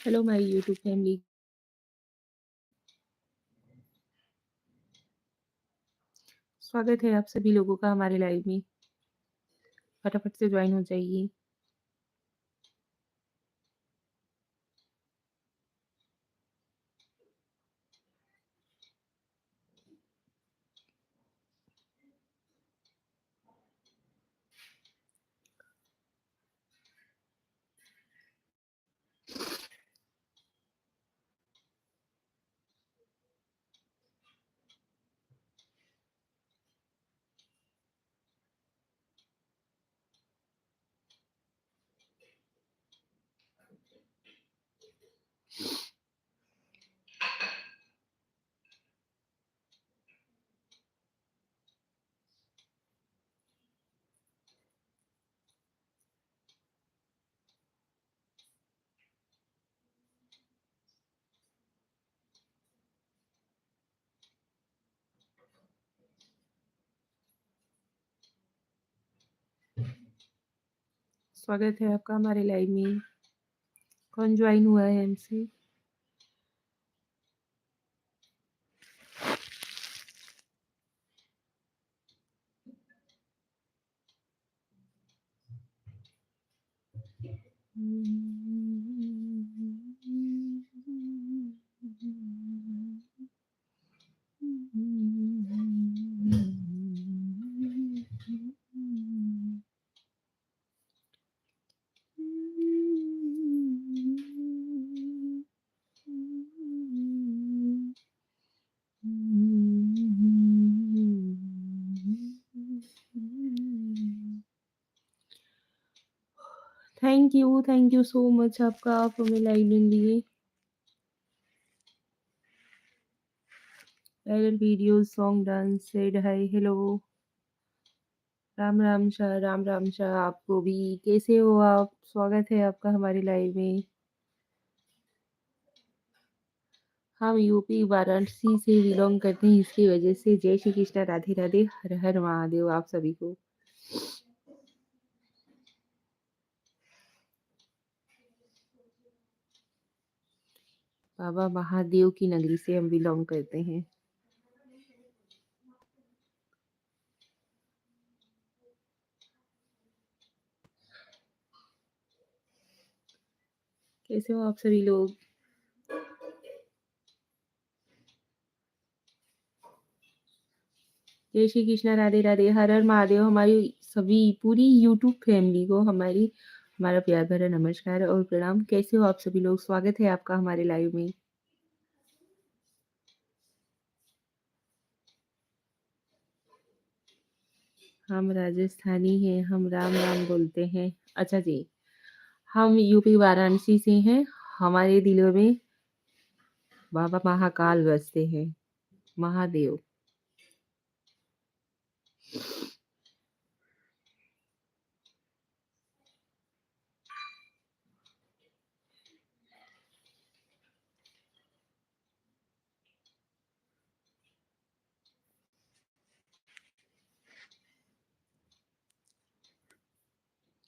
Hello my YouTube family. स्वागत है आप सभी लोगों का हमारे लाइव में। फटाफट से ज्वाइन हो जाइए। स्वागत है आपका हमारे लाइव में। कौन ज्वाइन हुआ है हमसे? थैंक यू सो मच आपका, आप हमें लाइव में लिए। Viral video, song, dance, said हाय, हेलो, राम राम शाह आपको भी। कैसे हो आप? स्वागत है आपका हमारे लाइव में। हम यूपी वाराणसी से बिलोंग करते हैं, इसकी वजह से जय श्री कृष्णा, राधे राधे, हर हर महादेव आप सभी को। बाबा महादेव की नगरी से हम बिलोंग करते हैं। कैसे हो आप सभी लोग? जय श्री कृष्णा, राधे राधे, हर हर महादेव। हमारी सभी पूरी यूट्यूब फैमिली को हमारा प्यार भरा नमस्कार और प्रणाम। कैसे हो आप सभी लोग? स्वागत है आपका हमारे लाइव में। हम राजस्थानी हैं, हम राम राम बोलते हैं। अच्छा जी, हम यूपी वाराणसी से हैं। हमारे दिलों में बाबा महाकाल बसते हैं, महादेव।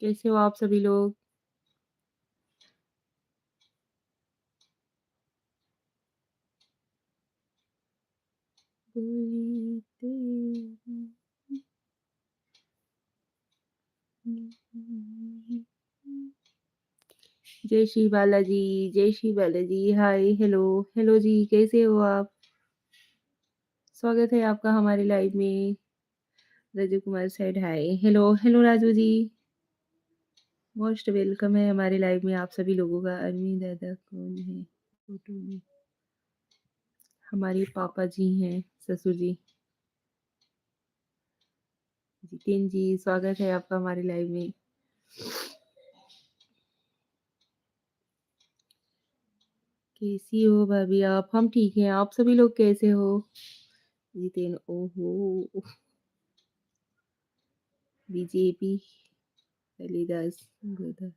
कैसे हो आप सभी लोग? कोई तेरी जय श्री बालाजी, हाय, हेलो, हेलो जी, कैसे हो आप? स्वागत है आपका हमारे लाइव में। राजू कुमार साइड, हाय, hello, hello Raju ji, most welcome है हमारे लाइव में आप सभी लोगों का। अरविंद दादा कौन है फोटो में? हमारे पापा जी हैं, ससुर जी। जितेन जी, स्वागत है आपका हमारे लाइव में। कैसी हो भाभी आप? हम ठीक हैं, आप सभी लोग कैसे हो? जितेन, ओहो, BJP, Haridas, Goda,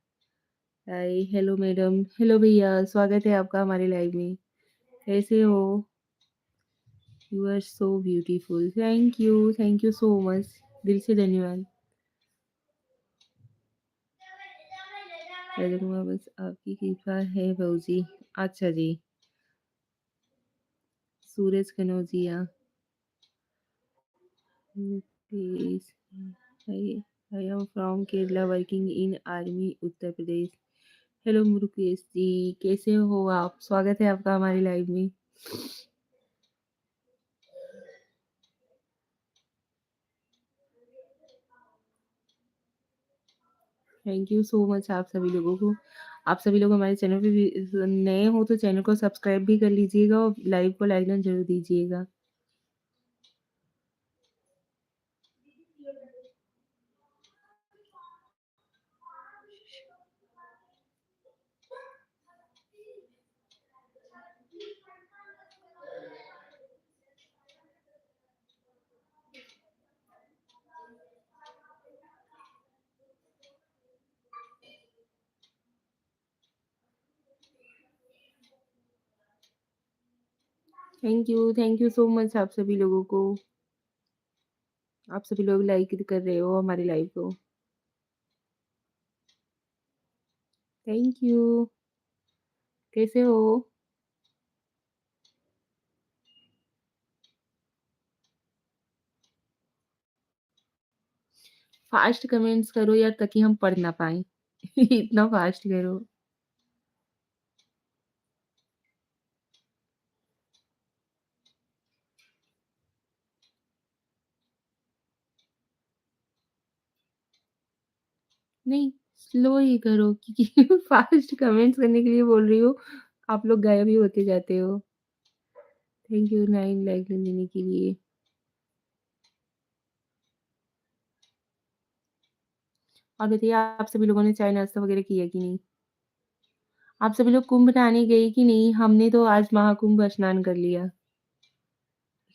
hi, hello madam, hello भैया, स्वागत है आपका हमारे लाइव में। कैसे हो? You are so beautiful, thank you so much, दिल से धन्यवाद। राजकुमार बस आपकी कृपा है बहू जी। अच्छा जी, Suraj Kanaujia, Mukesh, I I am from Kerala working in army Uttar Pradesh. Hello Mukesh ji, कैसे हो आप? स्वागत है आपका हमारी लाइव में। थैंक यू सो मच आप सभी लोगों को। आप सभी लोग हमारे चैनल पे भी नए हो तो चैनल को सब्सक्राइब भी कर लीजिएगा और लाइव को लाइक ना ज़रूर दीजिएगा। थैंक यू सो मच आप सभी लोगों को। आप सभी लोग लाइक कर रहे हो हमारी लाइव को। Thank you. कैसे हो? फास्ट कमेंट्स करो यार ताकि हम पढ़ ना पाएँ। इतना फास्ट करो। नहीं, स्लो ही करो क्योंकि फास्ट कमेंट्स करने के लिए बोल रही हो, आप लोग गायब ही होते जाते हो। थैंक यू 9 लाइक देने के लिए। और बताइए आप सभी लोगों ने चाय नाश्ता वगैरह किया कि नहीं? आप सभी लोग कुंभ नहाने गए कि नहीं? हमने तो आज महाकुंभ स्नान कर लिया।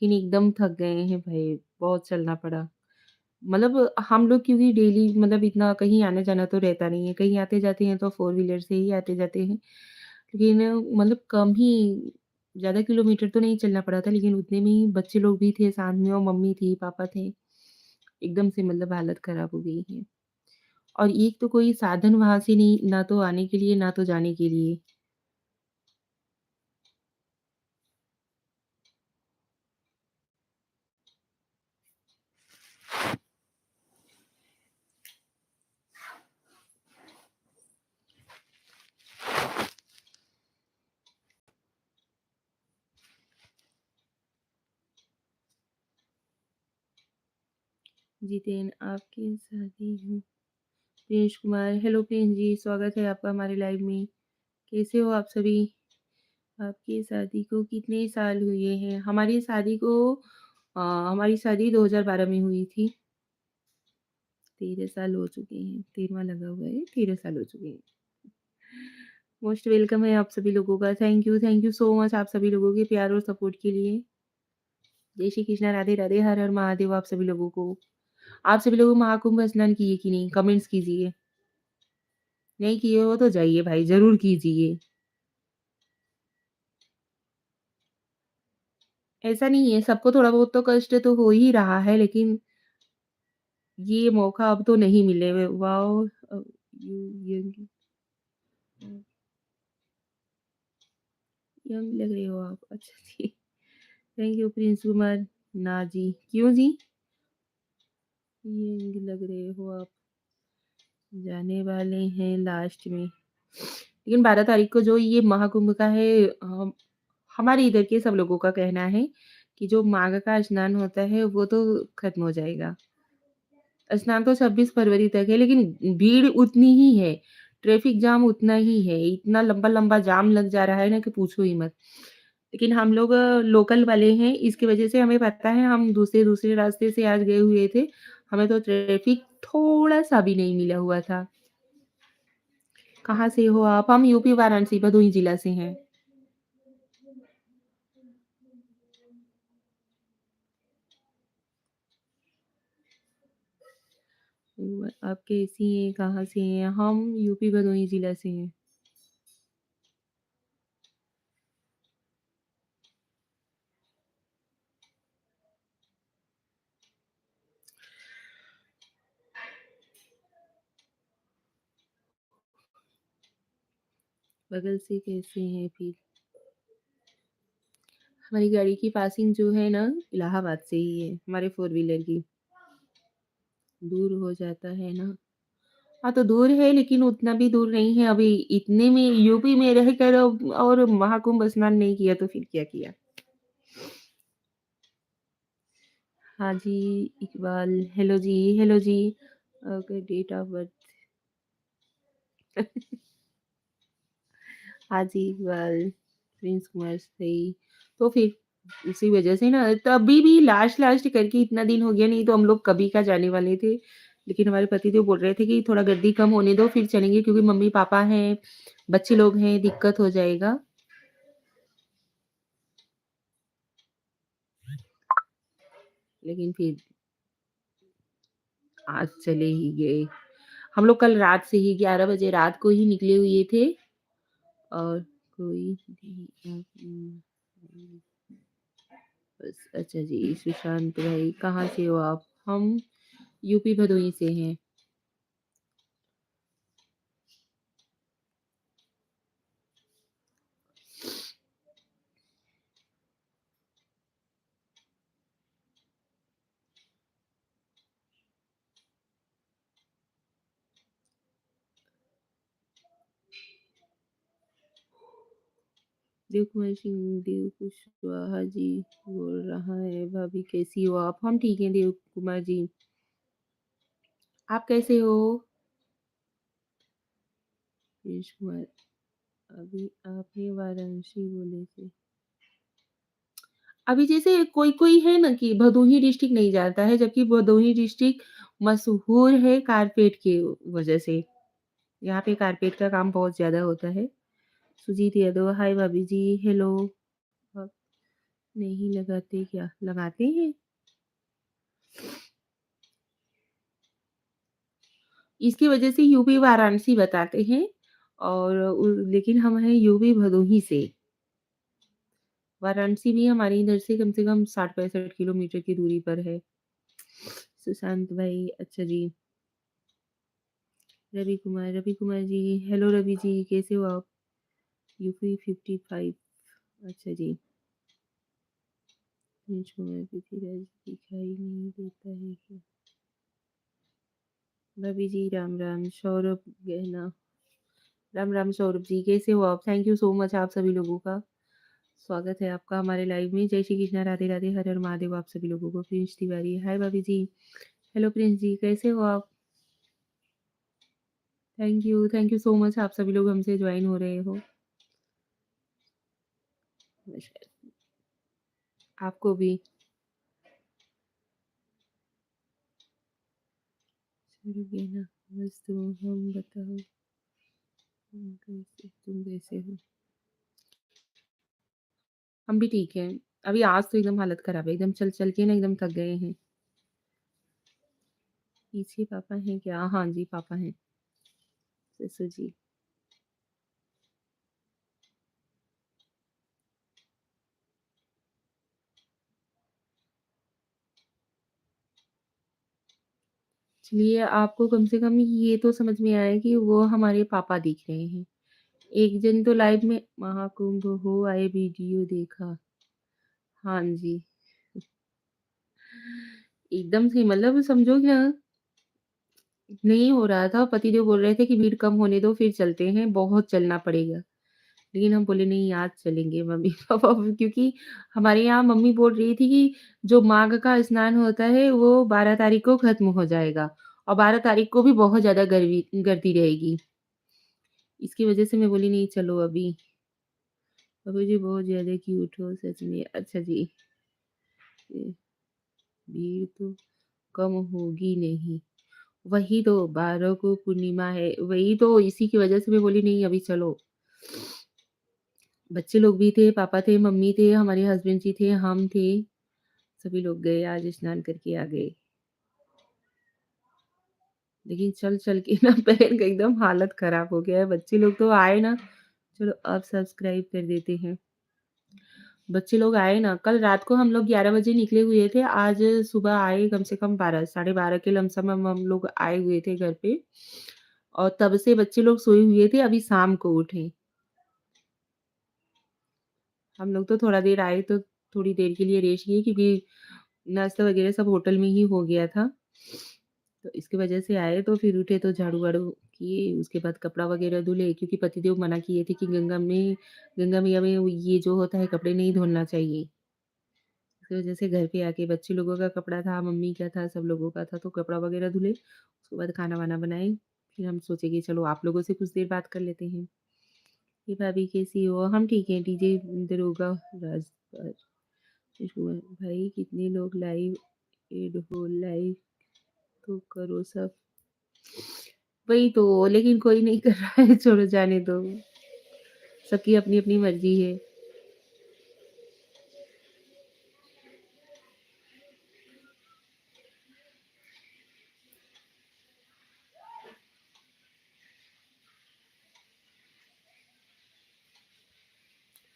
लेकिन एकदम थक गए हैं भाई, बहुत चलना पड़ा। मतलब हम लोग क्योंकि डेली मतलब इतना कहीं आना-जाना तो रहता नहीं है। कहीं आते-जाते हैं तो फ़ोर व्हीलर से ही आते-जाते हैं। लेकिन मतलब कम ही ज़्यादा किलोमीटर तो नहीं चलना पड़ा था, लेकिन उतने में ही बच्चे लोग भी थे साथ में और मम्मी थी, पापा थे। एकदम से मतलब हालत खराब हो गई है। और एक तो कोई साधन वहाँ से नहीं, ना तो आने के लिए, ना तो जाने के लिए। जितेन आपकी शादी है। प्रिंस कुमार, हेलो प्रिंस जी, स्वागत है आपका हमारे लाइव में। कैसे हो आप सभी? आपकी शादी को कितने साल हुए हैं? हमारी शादी 2012 में हुई थी। 13 साल हो चुके हैं। 13वां लगा हुआ है, 13 साल हो चुके हैं। मोस्ट वेलकम है आप सभी लोगों का। थैंक यू सो मच आप सभी लोगों के प्यार और सपोर्ट के लिए। जय श्री कृष्णा, राधे राधे, हर हर महादेव आप सभी लोगों को। आप सभी लोग महाकुंभ स्नान किए कि नहीं? कमेंट्स कीजिए। नहीं किए हो तो जाइए भाई, ज़रूर कीजिए। ऐसा नहीं है, सबको थोड़ा बहुत तो कष्ट तो हो ही रहा है, लेकिन ये मौका अब तो नहीं मिले। वाओ! यू यंग यंग लग रहे हो आप। अच्छा जी। Thank you Prince Kumar. ना जी, क्यों जी? यंग लग रहे हो आप। जाने वाले हैं लास्ट में। लेकिन 12 तारीख को जो ये महाकुंभ का है, हमारे इधर के सब लोगों का कहना है कि जो माघ का स्नान होता है वो तो खत्म हो जाएगा। स्नान तो 26 फरवरी तक है, लेकिन भीड़ उतनी ही है, ट्रैफिक जाम उतना ही है, इतना लंबा-लंबा जाम लग जा रहा है ना कि पूछो ही मत। लेकिन हम लोग लोकल वाले हैं, इसकी वजह से हमें पता है, हम दूसरे-दूसरे रास्ते से आज गए हुए थे, हमें तो ट्रैफिक थोड़ा-सा भी नहीं मिला हुआ था। कहाँ से हो आप? हम यूपी वाराणसी भदोही जिला से हैं। आप कैसी हैं? कहाँ से हैं? हम यूपी भदोही जिला से हैं। बगल से कैसे हैं फिर? हमारी गाड़ी की पासिंग जो है ना इलाहाबाद से ही है, हमारे फ़ोर व्हीलर की। दूर हो जाता है ना। हाँ, तो दूर है लेकिन उतना भी दूर नहीं है अभी इतने में यूपी में रहकर और महाकुंभ स्नान नहीं किया तो फिर क्या किया? हाँ जी, इकबाल हेलो जी। ओके डेट ऑफ बर्थ हाँ जी, इकबाल प्रिंस कुमार सही। तो फिर उसी वजह से ना तभी भी लास्ट-लास्ट करके इतना दिन हो गया नहीं तो हम लोग कभी का जाने वाले थे। लेकिन हमारे पतिदेव बोल रहे थे कि थोड़ा गर्दी कम होने दो फिर चलेंगे क्योंकि मम्मी-पापा हैं, बच्चे लोग हैं, दिक्कत हो जाएगा। लेकिन फिर आज चले ही गए। हम लोग कल रात से ही 11 बजे रात को ही निकले हुए थे और कोई भी बस अच्छा जी, सुशांत भाई कहाँ से हो आप? हम यूपी भदोही से हैं। देव कुमार सिंह देव कुशवाहा जी बोल रहा है भाभी कैसी हो आप? हम ठीक हैं देव कुमार जी। आप कैसे हो? पीयूष कुमार अभी आपने वाराणसी बोले थे। अभी जैसे कोई-कोई है ना कि भदोही डिस्ट्रिक्ट नहीं जाता है, जबकि भदोही डिस्ट्रिक्ट मशहूर है कारपेट के वजह से। यहाँ पे कारपेट का काम बहुत ज़्यादा होता है। सुजीत यादव, हाय भाभी जी, हेलो। आप नहीं लगाते क्या? लगाते हैं। इसकी वजह से यूपी वाराणसी बताते हैं और लेकिन हम हैं यूपी भदोही से। वाराणसी भी हमारे इधर से कम 60-65 किलोमीटर की दूरी पर है। सुशांत भाई, अच्छा जी। रवि कुमार जी, हेलो रवि जी, कैसे हो आप? यूपी 55 अच्छा जी। नीच कुमार पृथ्वीराज दिखाई नहीं देता है क्या? रवि जी, राम राम। सौरभ गहना, राम राम सौरभ जी, कैसे हो आप? थैंक यू सो मच आप सभी लोगों का। स्वागत है आपका हमारे लाइव में। जय श्री कृष्णा, राधे राधे, हर हर महादेव आप सभी लोगों को। प्रिंस तिवारी, हाय भाभी जी। हेलो प्रिंस जी, कैसे हो आप? थैंक यू सो मच आप सभी लोग हमसे ज्वाइन हो रहे हो। आपको भी। सौरभ गहना, बस हम बताओ तुम कैसे हो? हम भी ठीक हैं। अभी आज तो एकदम हालत खराब है, एकदम चल-चल के ना एकदम थक गए हैं। पीछे पापा हैं क्या? हाँ जी, पापा हैं, ससुर जी। चलिए आपको कम से कम ये तो समझ में आया कि वो हमारे पापा दिख रहे हैं। एक जन तो लाइव में महाकुंभ हो आए वीडियो देखा। हाँ जी, एकदम से मतलब समझो कि ना नहीं हो रहा था, पतिदेव बोल रहे थे कि भीड़ कम होने दो फिर चलते हैं, बहुत चलना पड़ेगा। लेकिन हम बोले नहीं आज चलेंगे मम्मी-पापा क्योंकि हमारे यहाँ मम्मी बोल रही थी कि जो माघ का स्नान होता है वो 12 तारीख को खत्म हो जाएगा और 12 तारीख को भी बहुत ज़्यादा गर्दी रहेगी। इसकी वजह से मैं बोली नहीं चलो अभी। बाबू जी बहुत ज़्यादा क्यूट हो सच में। अच्छा जी, ये भीड़ तो कम होगी नहीं। वही तो 12 को पूर्णिमा है, वही तो इसी की वजह से मैं बोली नहीं अभी चलो। बच्चे लोग भी थे, पापा थे, मम्मी थे, हमारे हस्बैंड जी थे, हम थे। सभी लोग गए आज स्नान करके आ गए। लेकिन चल-चल के ना पैर का एकदम हालत खराब हो गया है। बच्चे लोग तो आए ना चलो अब सब्सक्राइब कर देते हैं। बच्चे लोग आए ना कल रात को हम लोग 11 बजे निकले हुए थे। आज सुबह आए कम से कम 12 साढ़े 12 के लमसम हम लोग आए हुए थे घर पे और तब से बच्चे लोग सोए हुए थे, अभी शाम को उठे। हम लोग तो थोड़ा देर आए तो थोड़ी देर के लिए रेस्ट किए क्योंकि नाश्ता वगैरह सब होटल में ही हो गया था। तो इसकी वजह से आए तो फिर उठे तो झाड़ू-वाड़ू किए, उसके बाद कपड़ा वगैरह धुले क्योंकि पतिदेव मना किए थे कि गंगा मैया में ये जो होता है कपड़े नहीं धुलना चाहिए। इसकी वजह से घर पे आके बच्चे लोगों का कपड़ा था, मम्मी का था, सब लोगों का था तो कपड़ा वगैरह धुले। उसके बाद खाना-वाना बनाए। फिर हम सोचे कि चलो आप लोगों से कुछ देर बात कर लेते हैं। कि भाभी कैसी हो? हम ठीक हैं, डीजे दरोगा राज कुमार भाई कितने लोग लाइव एड हो लाइव तो करो सब। वही तो लेकिन कोई नहीं कर रहा है छोड़ो जाने दो। सबकी अपनी-अपनी मर्ज़ी है।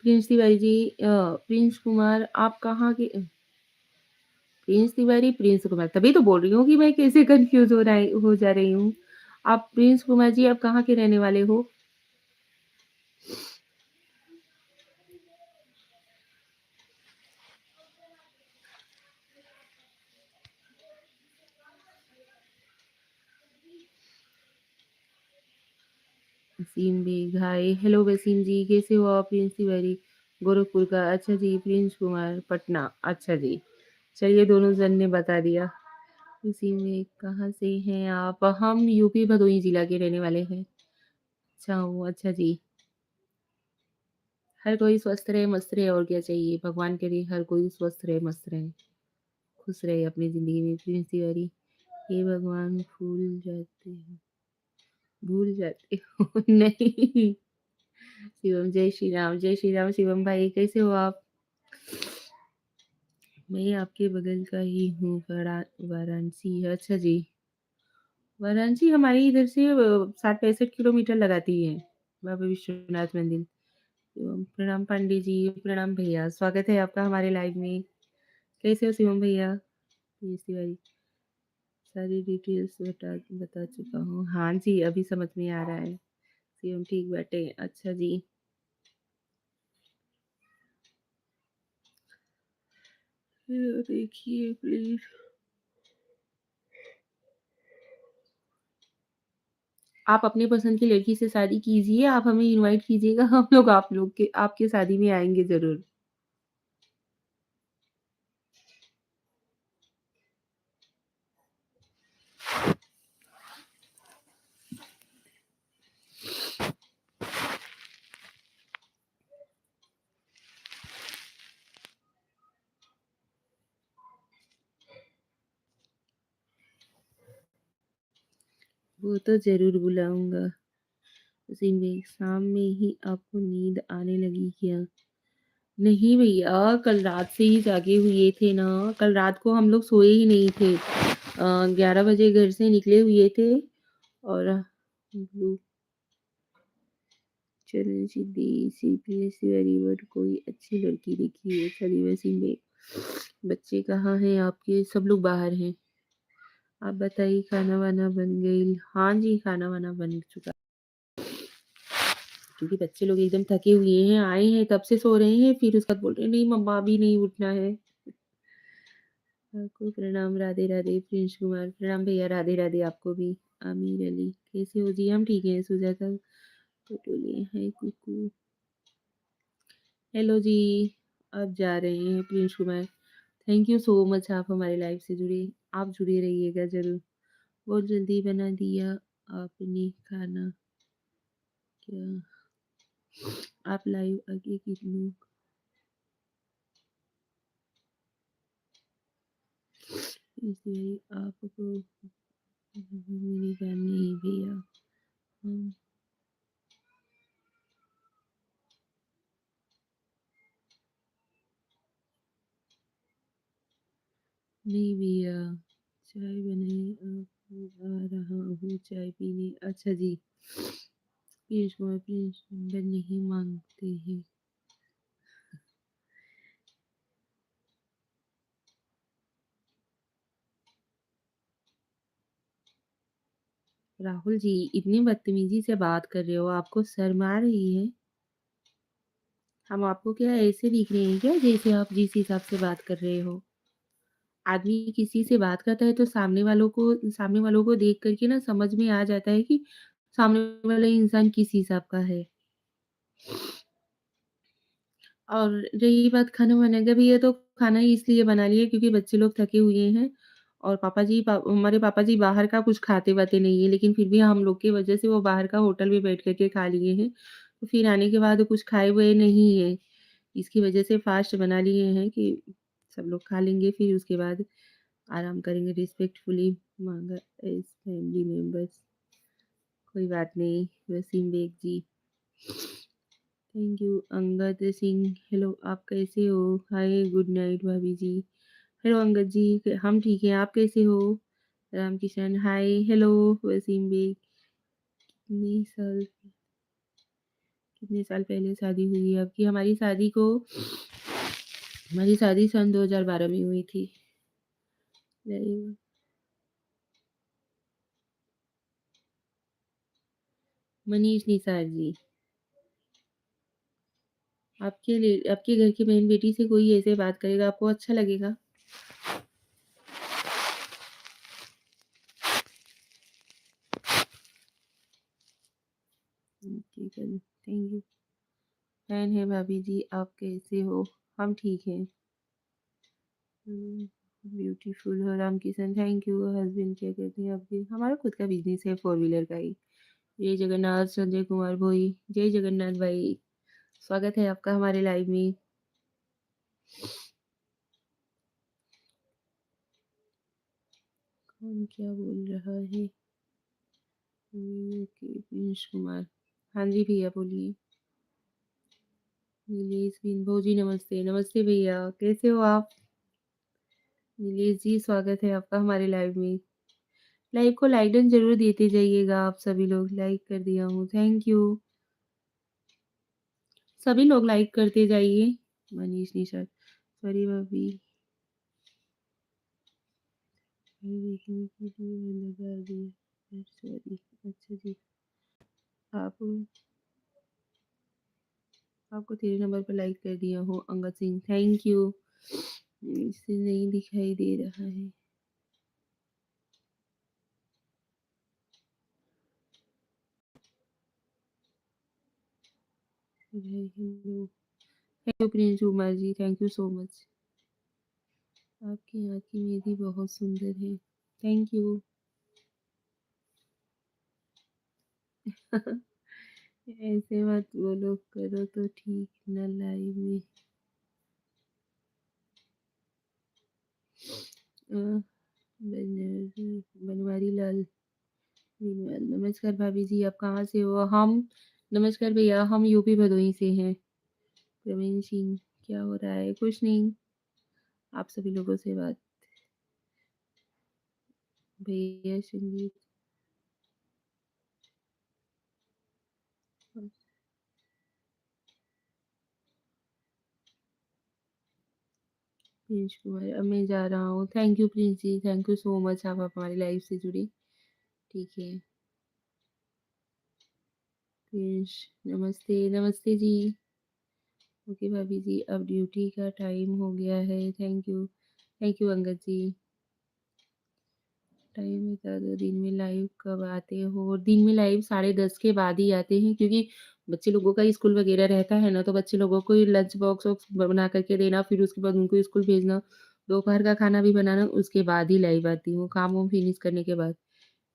प्रिंस तिवारी जी प्रिंस कुमार आप कहाँ के प्रिंस तिवारी, प्रिंस कुमार तभी तो बोल रही हूँ कि मैं कैसे कन्फ्यूज़ हो जा रही हूँ। आप प्रिंस कुमार जी आप कहाँ के रहने वाले हो? वसीम बेग हाय, हेलो वसीम जी कैसे हो आप? प्रिंस तिवारी गोरखपुर का, अच्छा जी। प्रिंस कुमार पटना, अच्छा जी। चलिए दोनों जन ने बता दिया। वसीम बेग कहाँ से हैं आप? हम यूपी भदोही जिला के रहने वाले हैं। अच्छा हूँ, अच्छा जी। हर कोई स्वस्थ रहे, मस्त रहे और क्या चाहिए? भगवान करे हर कोई स्वस्थ रहे, मस्त रहे, खुश रहे अपनी ज़िंदगी में। प्रिंस तिवारी हे भगवान भूल जाते हो नहीं। शिवम जय श्री राम शिवम भाई कैसे हो आप? मैं आपके बगल का ही हूँ वाराणसी अच्छा जी। वाराणसी हमारी इधर से 60-65 किलोमीटर लगाती है बाबा विश्वनाथ मंदिर। शिवम प्रणाम पांडे जी, प्रणाम भैया, स्वागत है आपका हमारे लाइव में। कैसे हो शिवम भैया? पीयूष तिवारी सारी डिटेल्स बता चुका हूँ। हाँ जी, अभी समझ में आ रहा है। शिवम ठीक बैठे, अच्छा जी। देखिए प्लीज आप अपने पसंद की लड़की से शादी कीजिए, आप हमें इनवाइट कीजिएगा, हम लोग आप लोग के आपकी शादी में आएँगे ज़रूर। वो तो ज़रूर बुलाऊँगा। उसी में शाम में ही आपको नींद आने लगी क्या? नहीं भैया, कल रात से ही जागे हुए थे ना, कल रात को हम लोग सोए ही नहीं थे। 11 बजे घर से निकले हुए थे और चरण सीधी सीपीएससी वेरीवर कोई अच्छी लड़की देखिए चली वैसी में बच्चे कहाँ हैं आपके सब लोग बाहर हैं आप बताइए खाना वाना बन गई हाँ जी खाना वाना बन चुका क्योंकि बच्चे लोग एकदम थके हुए हैं आए हैं तब से सो रहे हैं फिर उसके बाद बोल रहे हैं नहीं मम्मा अभी नहीं उठना है आपको प्रणाम राधे राधे प्रिंस कुमार प्रणाम भैया राधे राधे आपको भी आमिर अली कैसे हो जी हम ठीक है सुजाता पटोले है कुकू हेलो जी अब जा रहे हैं Prince Kumar thank you so much आप हमारे लाइफ से जुड़े आप जुड़े रहिएगा ज़रूर। बहुत जल्दी बना दिया आपने खाना क्या? आप लाइव आगे कितने इसलिए आपको मेरी जान नहीं भैया हम नहीं भैया चाय बनाई आप आ रहा हूँ चाय पीने अच्छा जी पीयूष कुमार प्लीज नंबर नहीं मांगते हैं राहुल जी इतनी बदतमीजी से बात कर रहे हो आपको शर्म आ रही है हम आपको क्या ऐसे दिख रहे हैं क्या जैसे आप जिस हिसाब से बात कर रहे हो? आदमी किसी से बात करता है तो सामने वालों को देख कर के ना समझ में आ जाता है कि सामने वाला इंसान किस हिसाब का है। और रही बात खाना बनाने का भी है तो खाना ही इसलिए बना लिए क्योंकि बच्चे लोग थके हुए हैं और हमारे पापा जी बाहर का कुछ खाते-वाते नहीं है, लेकिन फिर भी हम लोग की वजह से वो बाहर का होटल में बैठ कर के खा लिए हैं। तो फिर आने के बाद कुछ खाए हुए नहीं हैं। इसकी वजह से फास्ट बना लिए हैं कि सब लोग खा लेंगे, फिर उसके बाद आराम करेंगे रिस्पेक्टफुली मांगा एज़ फैमिली मेंबर्स। कोई बात नहीं, Waseem Baig ji, thank you. Angad Singh, hello आप कैसे हो? हाय, गुड नाइट भाभी जी। हेलो अंगद जी, हम ठीक हैं, आप कैसे हो? रामकिशन, हाय, हेलो वसीम बेग। कितने साल कितने साल पहले शादी हुई है आपकी? हमारी शादी सन 2012 में हुई थी। नहीं, मनीष निसार जी, आपके घर की बहन बेटी से कोई ऐसे बात करेगा आपको अच्छा लगेगा? ठीक है, थैंक यू। फैन है भाभी जी, आप कैसे हो? हम ठीक हैं। ब्यूटीफुल हो Ram Kishan, thank you. Husband क्या कहते हैं आपके? हमारा खुद का बिजनेस है फोर व्हीलर का ही। जय जगन्नाथ, संजय कुमार भोई, जय जगन्नाथ भाई, स्वागत है आपका हमारे लाइव में। कौन क्या बोल रहा है? ओके, पीयूष कुमार, हाँ जी भैया बोलिए। नीलेश बिन भोजी, नमस्ते नमस्ते भैया, कैसे हो आप? नीलेश जी, स्वागत है आपका हमारे लाइव में। लाइव को लाइक डन जरूर देते जाइएगा, आप सभी लोग लाइक कर दिया हूँ, थैंक यू। सभी लोग लाइक करते जाइए। मनीष निशा, सॉरी भाभी, देखने के लिए लगा दिया, सॉरी। अच्छा जी, आप आपको तेरे नंबर पर लाइक कर दिया हूँ अंगद सिंह, थैंक यू। इसे नहीं दिखाई दे रहा है। Hello, hello Prince Kumar ji, thank you so much. आपकी यहाँ की मेहंदी बहुत सुंदर है, थैंक यू। ऐसे मत बोलो, करो तो ठीक ना लाइव में। अ, बनवारी लाल, नमस्कार भाभी जी, आप कहाँ से हो? हम नमस्कार भैया, हम यूपी भदोही से हैं। प्रवीण सिंह, क्या हो रहा है? कुछ नहीं, आप सभी लोगों से बात। भैया संगीत, प्रिंस कुमार, अब मैं जा रहा हूँ। Thank you Prince ji, thank you so much, आप हमारी लाइफ से जुड़े। ठीक है प्रिंस, नमस्ते नमस्ते जी। ओके भाभी जी, अब ड्यूटी का टाइम हो गया है, thank you Angad ji. Time बता दो, दिन में लाइव कब आते हो? और दिन में लाइव 10:30 के बाद ही आते हैं, क्योंकि बच्चे लोगों का स्कूल वगैरह रहता है ना, तो बच्चे लोगों को लंच बॉक्स वॉक्स बना करके देना, फिर उसके बाद उनको स्कूल भेजना, दोपहर का खाना भी बनाना, उसके बाद ही लाइव आती हूँ, काम वाम फिनिश करने के बाद।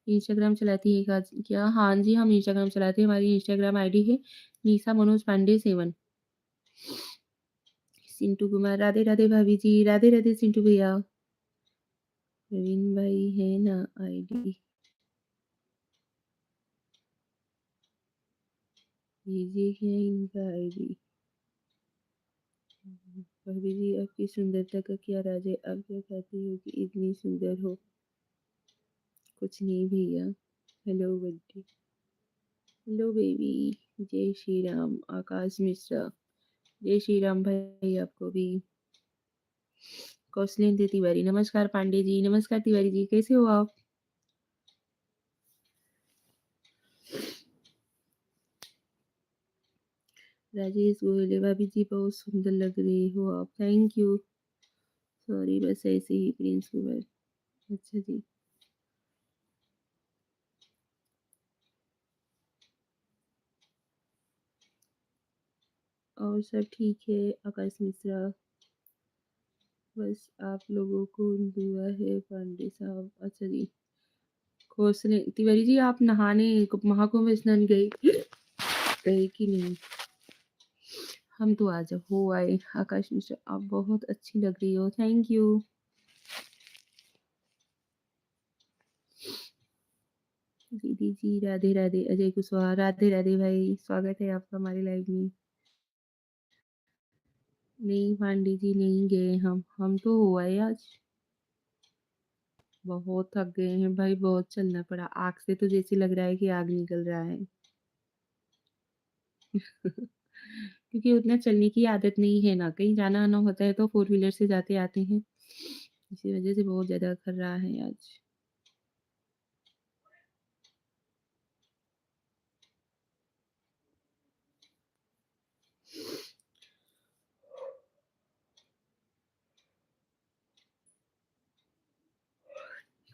इंस्टाग्राम चलाती है क्या? हाँ जी, हम इंस्टाग्राम चलाते हैं, हमारी इंस्टाग्राम आईडी है निशा मनोज पांडे 7। सिंटू कुमार, राधे राधे भाभी जी, राधे राधे सिंटू भैया। प्रवीण भाई है ना आईडी, भेजिए क्या इनका आईडी। भाभी जी, आपकी सुंदरता का क्या राज है? आप क्या खाती हो कि इतनी सुंदर हो? कुछ नहीं भैया। हेलो बड्डी, हेलो बेबी। जय श्री राम आकाश मिश्रा, जय श्री राम भाई आपको भी। कौशलेंद्र तिवारी, नमस्कार पांडे जी, नमस्कार तिवारी जी, कैसे हो आप? राजेश गोयले, भाभी जी बहुत सुंदर लग रही हो आप, थैंक यू। सॉरी, बस ऐसे ही प्रिंस कुमार। अच्छा जी। और सब ठीक है आकाश मिश्रा, बस आप लोगों को दुआ है पांडे साहब। अच्छा जी। कौशल तिवारी जी, आप नहाने महाकुंभ स्नान गए गए कि नहीं? हम तो आज हो आए। आकाश मिश्रा, आप बहुत अच्छी लग रही हो, थैंक यू। दीदी जी राधे राधे। अजय कुशवाहा, राधे राधे भाई, स्वागत है आपका हमारे लाइव में। नहीं पांडे जी, नहीं गए हम तो हो आए आज। बहुत थक गए हैं भाई, बहुत चलना पड़ा, आग से तो जैसे लग रहा है कि आग निकल रहा है। क्योंकि उतना चलने की आदत नहीं है ना, कहीं जाना आना होता है तो फोर व्हीलर से जाते आते हैं, इसी वजह से बहुत ज्यादा कर रहा है आज।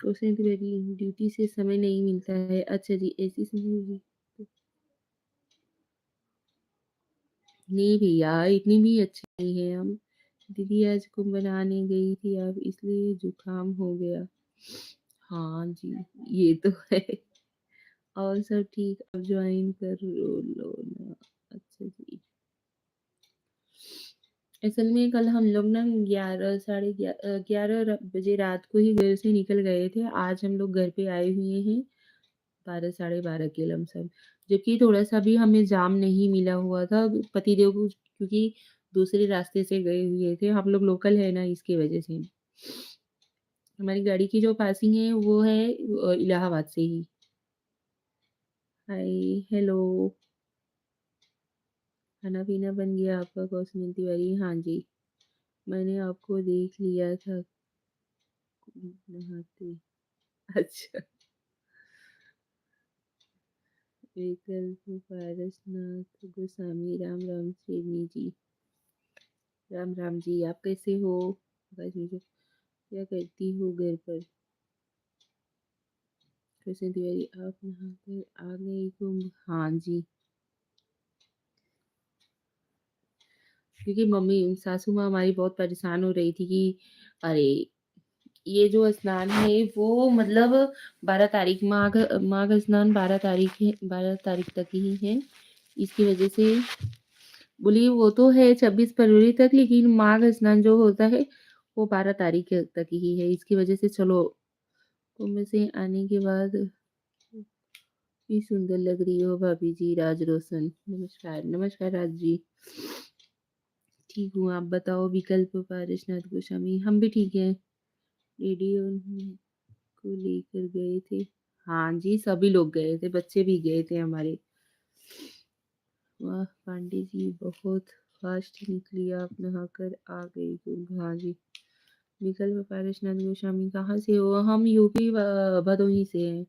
क्वेश्चन तिवारी, ड्यूटी से समय नहीं मिलता है। अच्छा जी, ऐसी समय नहीं भैया, इतनी भी अच्छी नहीं है हम। दीदी आज कुंभ बनाने गई थी अब, इसलिए जुकाम हो गया। हाँ जी, ये तो है। और सब ठीक, अब ज्वाइन कर लो ना। अच्छा जी। असल में कल हम लोग ना 11 साढ़े 11 बजे रात को ही घर से निकल गए थे। आज हम लोग घर पे आए हुए हैं 12 साढ़े 12 के लमसम। जबकि थोड़ा सा भी हमें जाम नहीं मिला हुआ था पतिदेव को, क्योंकि दूसरे रास्ते से गए हुए थे। हम लोग लोकल है ना, इसकी वजह से। हमारी गाड़ी की जो पासिंग है वो है इलाहाबाद से ही। हाय, हेलो। खाना पीना बन गया आपका कौशल तिवारी? हाँ जी, मैंने आपको देख लिया था नहाते। अच्छा। विकल्प पारसनाथ गोस्वामी, राम राम शेरनी जी। राम राम जी, आप कैसे हो? बस मुझे क्या करती हो घर पर? कृष्ण तिवारी, आप नहाकर आ गई कुंभ? हाँ जी, क्योंकि मम्मी सासू माँ हमारी बहुत परेशान हो रही थी कि अरे, ये जो स्नान है वो मतलब 12 तारीख, माघ स्नान 12 तारीख है, 12 तारीख तक ही है। इसकी वजह से बोली वो तो है 26 फरवरी तक, लेकिन माघ स्नान जो होता है वो 12 तारीख तक ही है। इसकी वजह से चलो, कुंभ से आने के बाद भी सुंदर लग रही हो भाभी जी। राज रोशन, नमस्कार नमस्कार राज जी। ठीक हूँ, आप बताओ। विकल्प पारेशनाथ गोस्वामी, हम भी ठीक है। रेडियो को लेकर गए थे। हाँ जी, सभी लोग गए थे, बच्चे भी गए थे हमारे। वाह पांडे जी, बहुत फास्ट निकली आप, नहाकर आ गई कुंभ। हाँ जी। विकल्प पारेशनाथ गोस्वामी, कहाँ से हो? हम यूपी भदोही से हैं।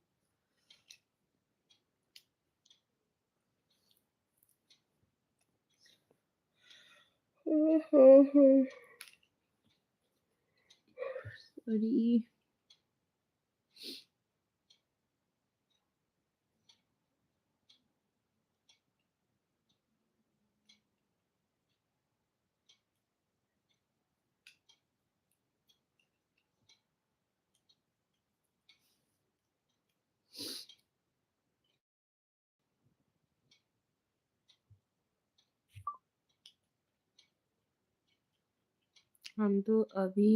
अरे, हम तो अभी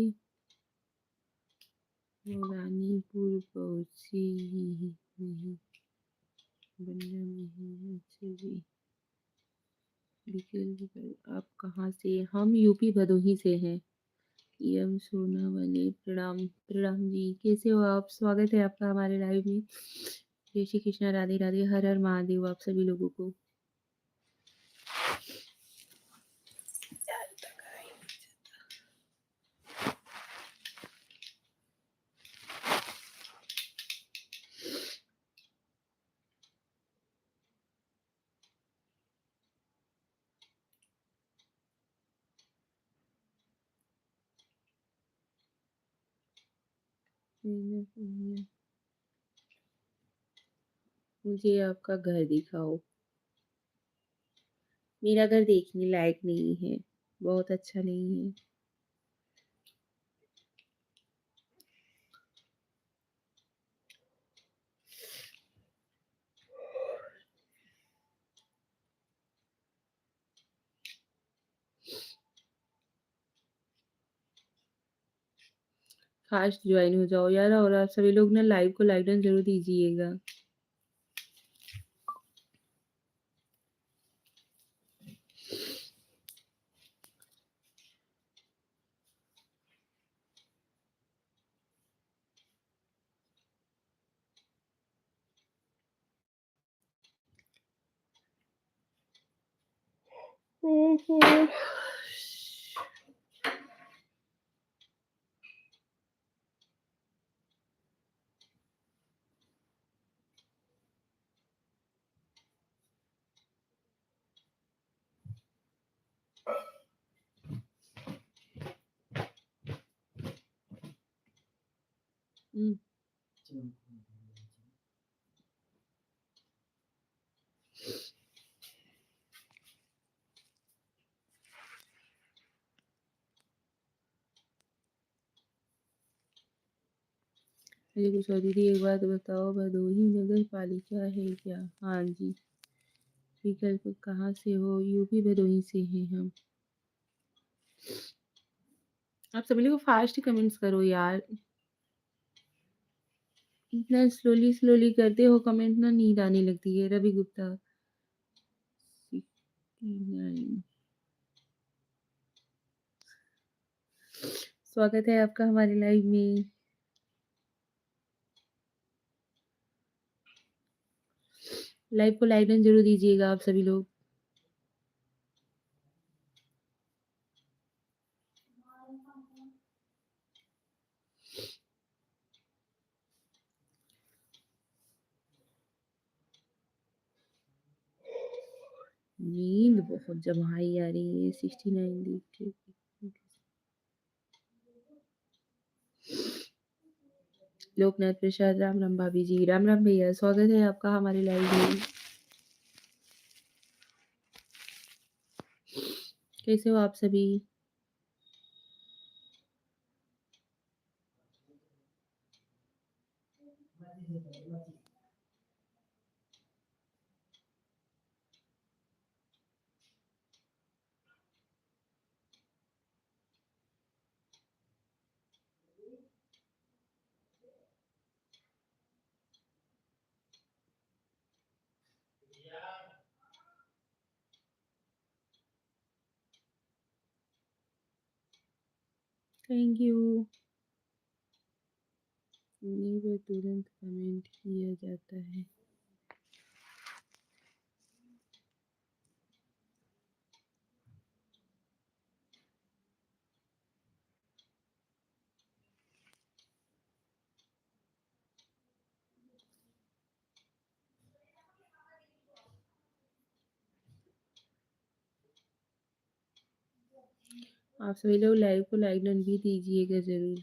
रानीपुर पहुंचे ही नहीं, बंगला में ही। अच्छा जी। आप कहाँ से? हम यूपी भदोही से हैं। एम सोना वाले, प्रणाम प्रणाम जी, कैसे हो आप? स्वागत है आपका हमारे लाइव में। जय श्री कृष्णा, राधे राधे, हर हर महादेव आप सभी लोगों को। मुझे आपका घर दिखाओ। मेरा घर देखने लायक नहीं है, बहुत अच्छा नहीं है। फास्ट ज्वाइन हो जाओ यार, और आप सभी लोग ना लाइव को लाइक डन ज़रूर दीजिएगा। हुँ। मुझे कुछ और दीदी एक बात बताओ, भदोही नगर पालिका है क्या? हाँ जी। विकल्प कहाँ से हो? यूपी भदोही से हैं हम। आप सभी लोग फास्ट कमेंट्स करो यार। इतना स्लोली स्लोली करते हो कमेंट ना, नींद आने लगती है। रवि गुप्ता 69। स्वागत है आपका हमारे लाइव में। लाइव को लाइक डन जरूर दीजिएगा आप सभी लोग। नींद बहुत जमाई आ रही है 69 देख के। लोकनाथ प्रसाद, राम राम भाभी जी, राम राम भैया, स्वागत है आपका हमारे लाइव में। कैसे हो आप सभी? Thank you. नींद तुरंत कमेंट किया जाता है। आप सभी लोग लाइव को लाइक डन भी दीजिएगा जरूर।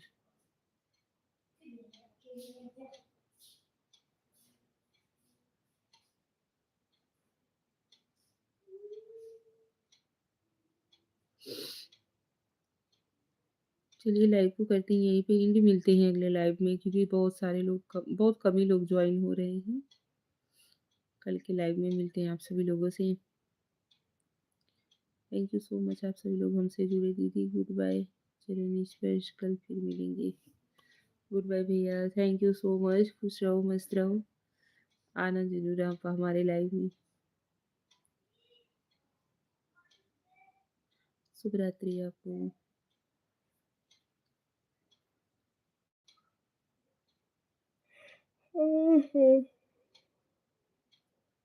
चलिए लाइव को करते हैं यहीं पे एंड, मिलते हैं अगले लाइव में, क्योंकि बहुत सारे लोग बहुत कम ही लोग ज्वाइन हो रहे हैं। कल के लाइव में मिलते हैं आप सभी लोगों से। थैंक यू सो मच आप सभी लोग हमसे जुड़े। दीदी गुड बाय। चलिए स्पर्श, कल फिर मिलेंगे। गुड बाय भैया, थैंक यू सो मच। खुश रहो, मस्त रहो, आना जरूर आप हमारे लाइव में। शुभ रात्रि आपको।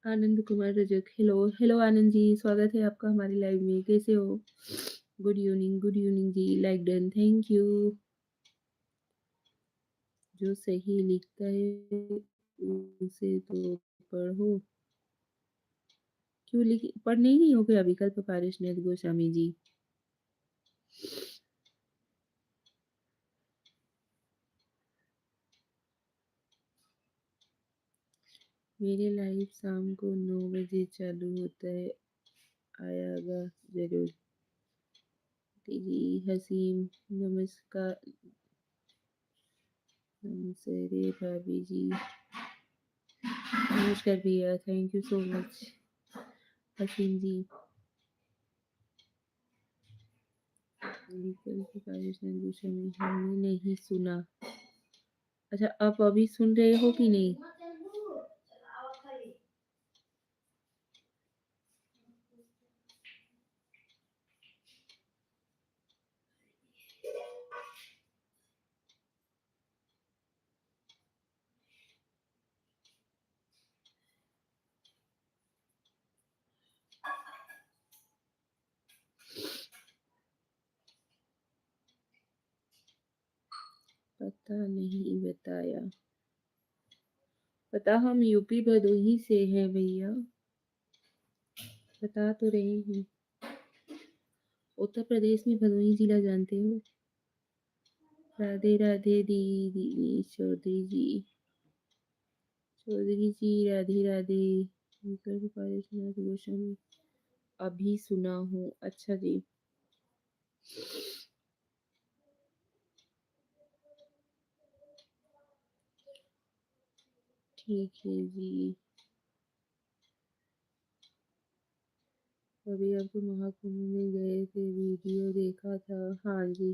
आनंद कुमार रजक, हेलो हेलो आनंद जी, स्वागत है आपका हमारे लाइव में। कैसे हो? Good evening ji, like done, thank you. जो सही लिखता है उसे तो पढ़ो। क्यों लिख पढ़ने ही नहीं हो गया विकल्प? पारिशनाथ गोस्वामी जी। मेरे लाइव शाम को 9 बजे चालू होता है, आएगा ज़रूर। जी हसीम, नमस्कार, नमस्ते भाभी जी। नमस्कार भैया, thank you so much Haseem ji. Legal preparation विषय में हमने नहीं सुना। अच्छा, आप अभी सुन रहे हो कि नहीं? पता नहीं बताया। पता हम यूपी भदोही से हैं भैया, बता तो रहे हैं। उत्तर प्रदेश में भदोही जिला जानते हो? राधे राधे दीदी Chaudhary ji, Chaudhary ji Radhe Radhe. Legal preparation resolution अभी सुना हूँ। अच्छा जी, ठीक है जी। अभी आपको महाकुंभ में गए थे, वीडियो देखा था। हाँ जी,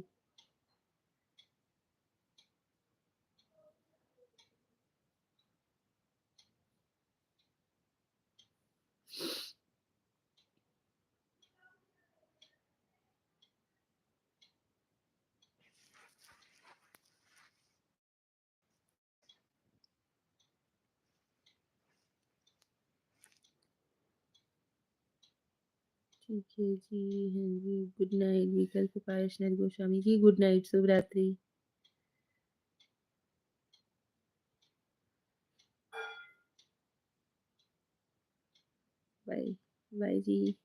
ठीक है जी। हाँ जी, गुड नाइट विकल्प पायशनर गोस्वामी जी, गुड नाइट, शुभ रात्रि। बाय बाय जी।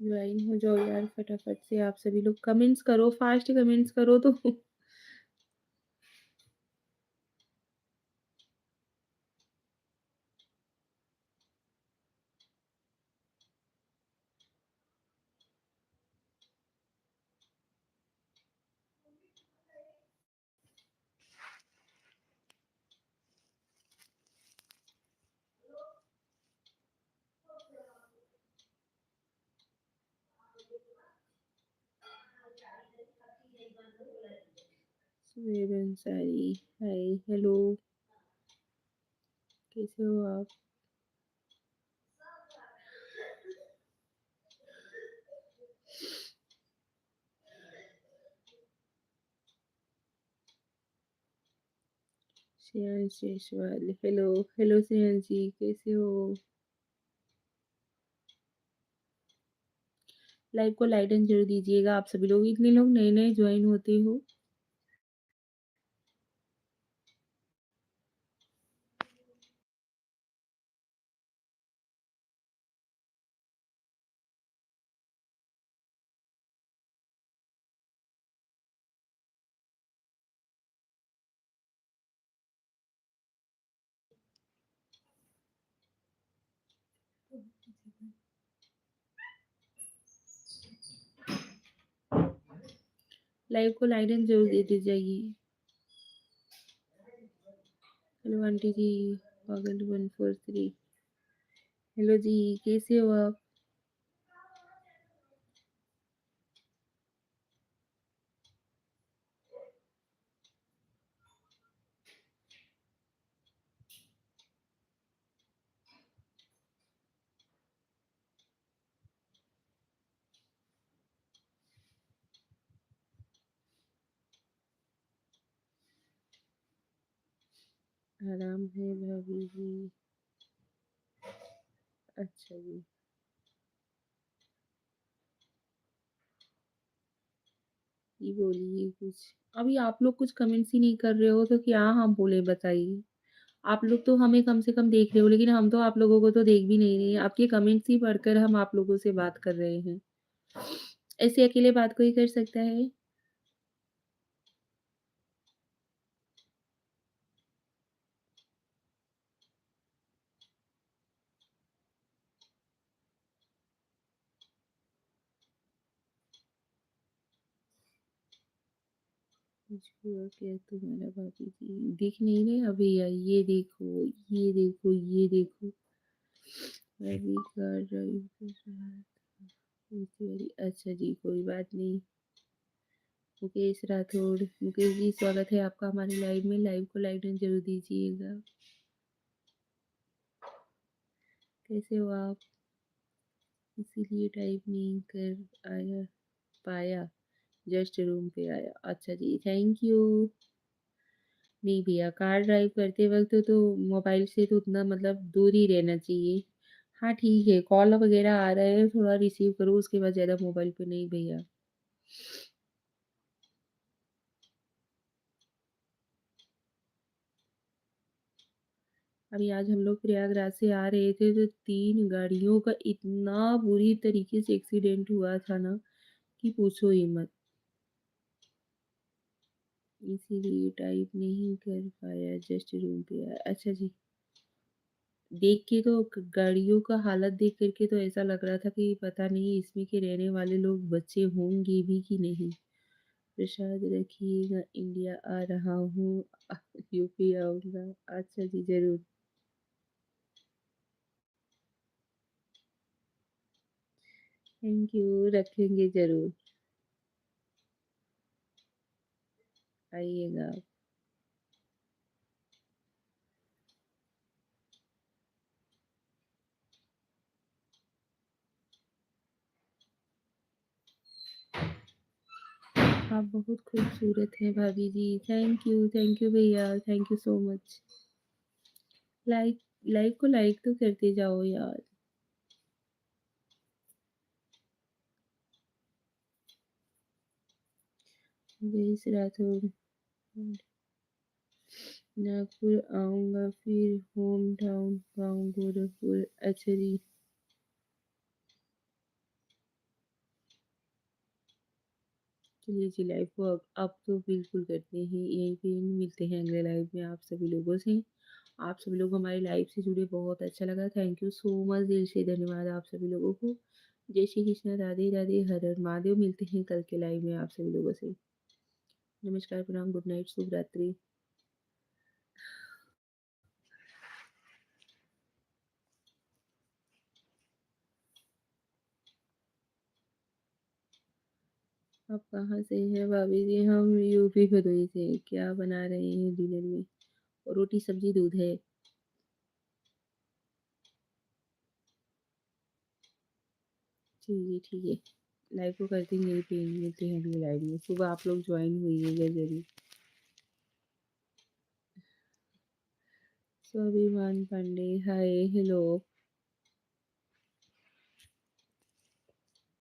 ज्वाइन हो जाओ यार फटाफट से, आप सभी लोग कमेंट्स करो, फास्ट कमेंट्स करो तो। सुबेर अंसारी, हाय हेलो, कैसे हो आप? श्रेयांश जयसवाल, हेलो हेलो श्रेयांश जी, कैसे हो? लाइव को लाइक एंड जरूर दीजिएगा आप सभी लोग, इतने लोग नए नए ज्वाइन होते हो। लाइव को लाइक एंड जरूर देते जाइए। हेलो आंटी जी, पागल 143, हेलो जी, कैसे हो आप? आराम है भाभी जी। अच्छा जी। जी बोलिए कुछ। अभी आप लोग कुछ कमेंट्स ही नहीं कर रहे हो तो क्या हम बोले बताइए? आप लोग तो हमें कम से कम देख रहे हो लेकिन हम तो आप लोगों को तो देख भी नहीं रहे हैं। आपके कमेंट्स ही पढ़कर हम आप लोगों से बात कर रहे हैं। ऐसे अकेले बात कोई कर सकता है? कुछ हुआ क्या तुम्हारा भाभी जी? दिख नहीं रहे? अभी ये देखो, ये देखो, ये देखो। मैं भी कर रही हूँ। अच्छा जी, कोई बात नहीं। मुकेश राठौड़, मुकेश जी स्वागत है आपका हमारी लाइव में। लाइव को लाइक डन ज़रूर दीजिएगा। कैसे हो आप? इसीलिए टाइप नहीं कर आया पाया, जस्ट रूम पे आया। अच्छा जी, थैंक यू। नहीं भैया, कार ड्राइव करते वक़्त तो मोबाइल से तो उतना मतलब दूर ही रहना चाहिए। हाँ, ठीक है, कॉल वगैरह आ रहा है, थोड़ा रिसीव करो, उसके बाद ज़्यादा मोबाइल पे नहीं भैया। अभी आज हम लोग प्रयागराज से आ रहे थे तो 3 गाड़ियों का इतना बुरी तरीके से एक्सीडेंट हुआ था ना कि पूछो ही मत। इसीलिए टाइप नहीं कर पाया, जस्ट रूम पे आया। अच्छा जी, देख के तो गाड़ियों का हालत देख करके तो ऐसा लग रहा था कि पता नहीं इसमें के रहने वाले लोग बच्चे होंगे भी कि नहीं। प्रसाद रखिएगा, इंडिया आ रहा हूँ। यूपी आऊंगा। अच्छा जी, जरूर। थैंक यू, रखेंगे जरूर। आइएगा। आप बहुत खूबसूरत हैं भाभी जी। थैंक यू भैया, thank you so much. Like like को लाइक तो करते जाओ यार। बेस राठौर, नागपुर आऊंगा फिर होम टाउन गाँव गोरखपुर। अच्छा जी। चलिए जी, लाइव को अब तो बिल्कुल करते हैं, यहीं पे मिलते हैं अगले लाइव में आप सभी लोगों से। आप सभी लोग हमारी लाइव से जुड़े, बहुत अच्छा लगा। थैंक यू सो मच, दिल से धन्यवाद आप सभी लोगों को। जय श्री कृष्ण, राधे राधे, हर हर महादेव। मिलते हैं कल के लाइव में आप सभी लोगों से। नमस्कार, प्रणाम, गुड नाइट, शुभ रात्रि। आप कहाँ से हैं भाभी जी? हम यूपी भदोही से। क्या बना रहे हैं डिनर में? रोटी सब्जी दूध है। जी जी, ठीक है। लाइव को करते हैं, यहीं पे मिलते हैं अगले लाइव में। सुबह आप लोग ज्वाइन हुई जरूर। स्वाभिमान पांडे, हाय हेलो।